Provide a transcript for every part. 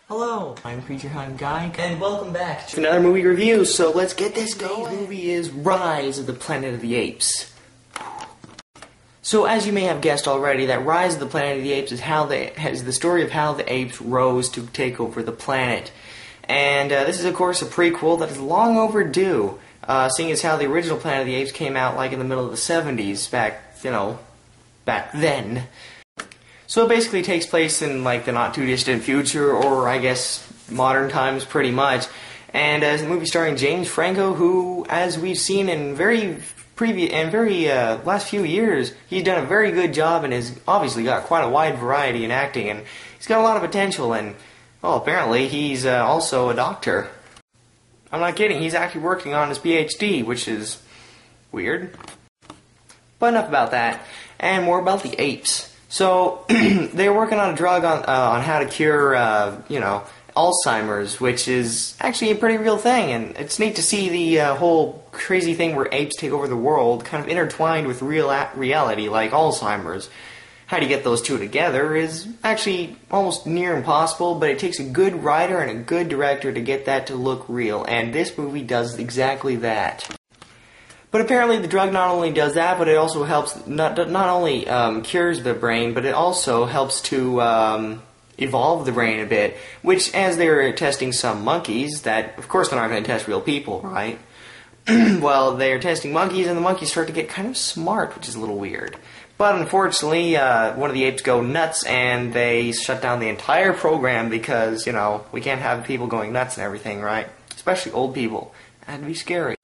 Hello, I'm Creature Hunt Guy, and welcome back to another movie review. So let's get this going. Today's movie is Rise of the Planet of the Apes. So as you may have guessed already, that Rise of the Planet of the Apes is the story of how the apes rose to take over the planet. And this is of course a prequel that is long overdue, seeing as how the original Planet of the Apes came out like in the middle of the 70s, back then. So it basically takes place in like the not too distant future, or I guess modern times pretty much. And it's a movie starring James Franco, who, as we've seen in last few years, he's done a very good job and has obviously got quite a wide variety in acting, and he's got a lot of potential. And well, apparently he's also a doctor. I'm not kidding. He's actually working on his PhD, which is weird. But enough about that, and more about the apes. So, they're working on a drug on how to cure, Alzheimer's, which is actually a pretty real thing, and it's neat to see the whole crazy thing where apes take over the world kind of intertwined with reality, like Alzheimer's. How do you get those two together is actually almost near impossible, but it takes a good writer and a good director to get that to look real, and this movie does exactly that. But apparently the drug not only does that, but it also helps, not only cures the brain, but it also helps to evolve the brain a bit, which, as they're testing some monkeys, that, of course they're not going to test real people, right? Well, they're testing monkeys, and the monkeys start to get kind of smart, which is a little weird. But unfortunately, one of the apes go nuts, and they shut down the entire program because, we can't have people going nuts and everything, right? Especially old people. That'd be scary.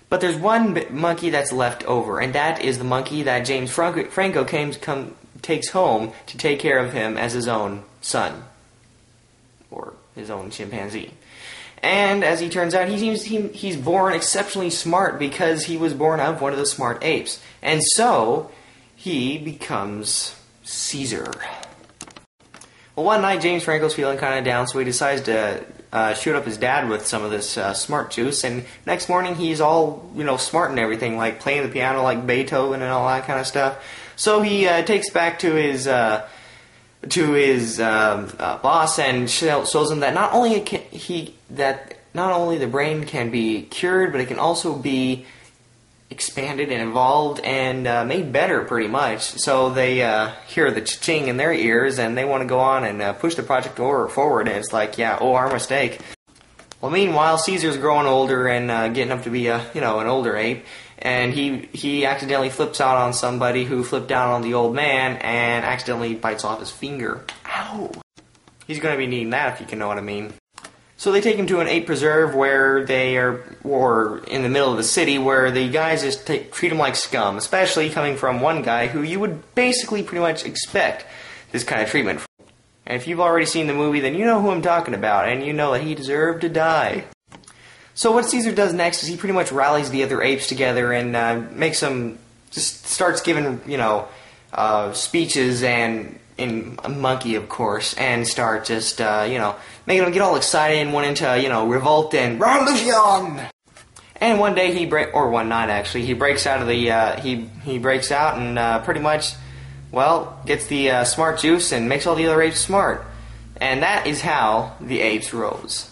But there's one monkey that's left over, and that is the monkey that James Franco takes home to take care of him as his own son. Or his own chimpanzee. And as he turns out, he's born exceptionally smart because he was born out of one of the smart apes. And so, he becomes Caesar. Well, one night James Franco's feeling kind of down, so he decides to shoot up his dad with some of this smart juice, and next morning he's all, smart and everything, like playing the piano like Beethoven and all that kind of stuff. So he takes back to his boss and shows him that not only the brain can be cured, but it can also be expanded and evolved and made better, pretty much. So they hear the cha-ching in their ears, and they want to go on and push the project forward, and it's like, our mistake. Well, meanwhile, Caesar's growing older and getting up to be an older ape, and he accidentally flips out on somebody who flipped down on the old man and accidentally bites off his finger. Ow! He's going to be needing that, if you can know what I mean. So they take him to an ape preserve where they are, or in the middle of the city, where the guys just treat him like scum, especially coming from one guy who you would basically pretty much expect this kind of treatment from. And if you've already seen the movie, then you know who I'm talking about, and you know that he deserved to die. So what Caesar does next is he pretty much rallies the other apes together and makes them, just starts giving, speeches and in a monkey, of course, and start just, making them get all excited and went into, revolt and revolution. And one day one night actually, he breaks out of the, he breaks out and pretty much, gets the smart juice and makes all the other apes smart. And that is how the apes rose.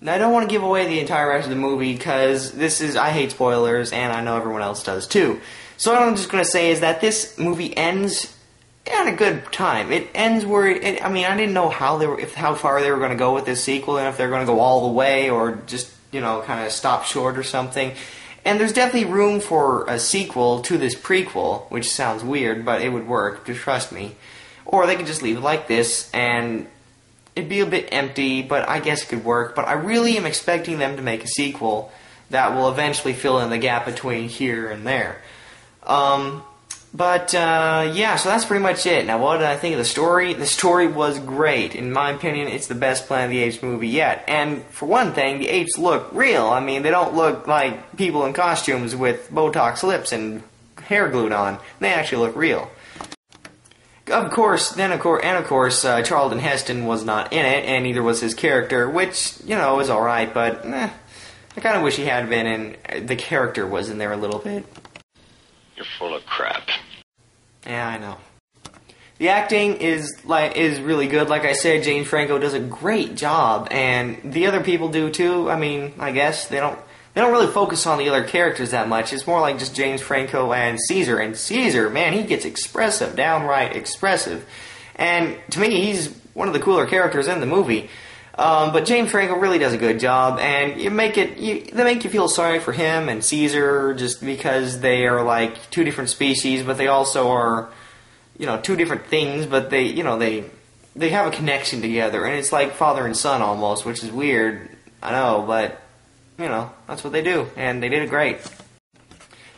Now, I don't want to give away the entire rest of the movie because I hate spoilers, and I know everyone else does too. So what I'm just going to say is that this movie ends at a good time. It ends where I didn't know how far they were going to go with this sequel, and if they're going to go all the way or just kind of stop short or something. And there's definitely room for a sequel to this prequel, which sounds weird, but it would work, just trust me. Or they could just leave it like this, and it'd be a bit empty, but I guess it could work. But I really am expecting them to make a sequel that will eventually fill in the gap between here and there. So that's pretty much it. Now, what did I think of the story? The story was great. In my opinion, it's the best Planet of the Apes movie yet. And for one thing, the apes look real. They don't look like people in costumes with Botox lips and hair glued on. They actually look real. Of course, Charlton Heston was not in it, and neither was his character, which, is alright, but, I kind of wish he had been, and the character was in there a little bit. You're full of crap. Yeah, I know. The acting is really good. Like I said, James Franco does a great job, and the other people do too. I mean, I guess they don't really focus on the other characters that much. It's more like just James Franco and Caesar. And Caesar, man, he gets expressive, downright expressive. And to me, he's one of the cooler characters in the movie. But James Franco really does a good job, and they make you feel sorry for him and Caesar just because they are like two different species, but they also are, two different things, but they have a connection together, and it's like father and son almost, which is weird, I know, but, that's what they do, and they did it great.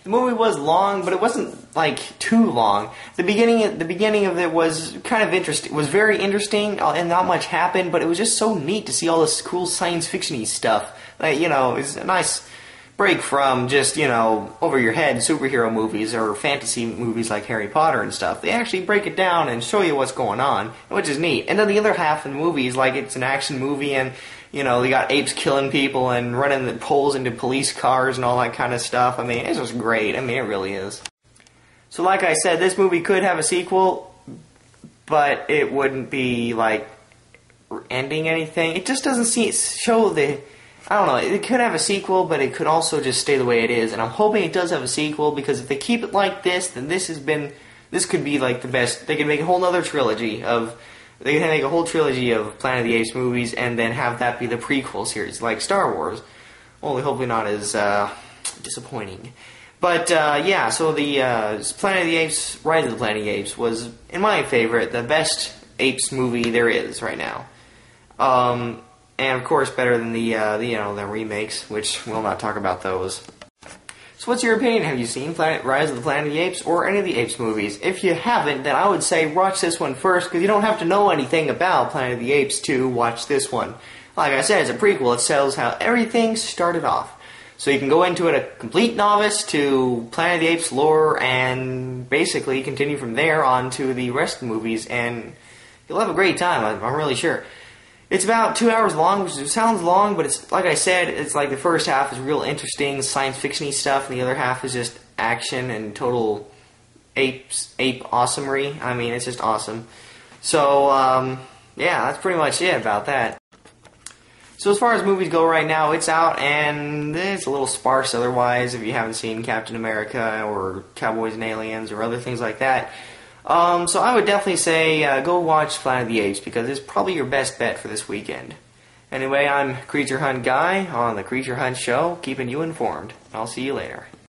The movie was long, but it wasn't, like, too long. The beginning of it was kind of interesting, was very interesting, and not much happened, but it was just so neat to see all this cool science fiction-y stuff. Like, it's a nice break from just, over your head superhero movies or fantasy movies like Harry Potter and stuff. They actually break it down and show you what's going on, which is neat. And then the other half of the movie is like it's an action movie, and they got apes killing people and running the poles into police cars and all that kind of stuff. I mean, it's just great. I mean, it really is. So like I said, this movie could have a sequel, but it wouldn't be like ending anything. It just doesn't show the... I don't know, it could have a sequel, but it could also just stay the way it is, and I'm hoping it does have a sequel, because if they keep it like this, then this could be like the best. They could make a whole other trilogy of Planet of the Apes movies, and then have that be the prequel series, like Star Wars. Only hopefully not as disappointing. But, yeah, so the Planet of the Apes, Rise of the Planet of the Apes was, in my favorite, the best Apes movie there is right now. And of course, better than the remakes, which we'll not talk about those. So what's your opinion? Have you seen Rise of the Planet of the Apes or any of the Apes movies? If you haven't, then I would say watch this one first, because you don't have to know anything about Planet of the Apes to watch this one. Like I said, it's a prequel. It tells how everything started off. So you can go into it a complete novice to Planet of the Apes lore, and basically continue from there on to the rest of the movies, and you'll have a great time, I'm really sure. It's about 2 hours long, which sounds long, but it's, like I said, it's like the first half is real interesting science fiction-y stuff, and the other half is just action and total ape awesomery. I mean, it's just awesome. So, yeah, that's pretty much it about that. So as far as movies go right now, it's out, and it's a little sparse otherwise if you haven't seen Captain America or Cowboys and Aliens or other things like that. So I would definitely say go watch Planet of the Apes, because it's probably your best bet for this weekend. Anyway, I'm Creature Hunt Guy on the Creature Hunt Show, keeping you informed. I'll see you later.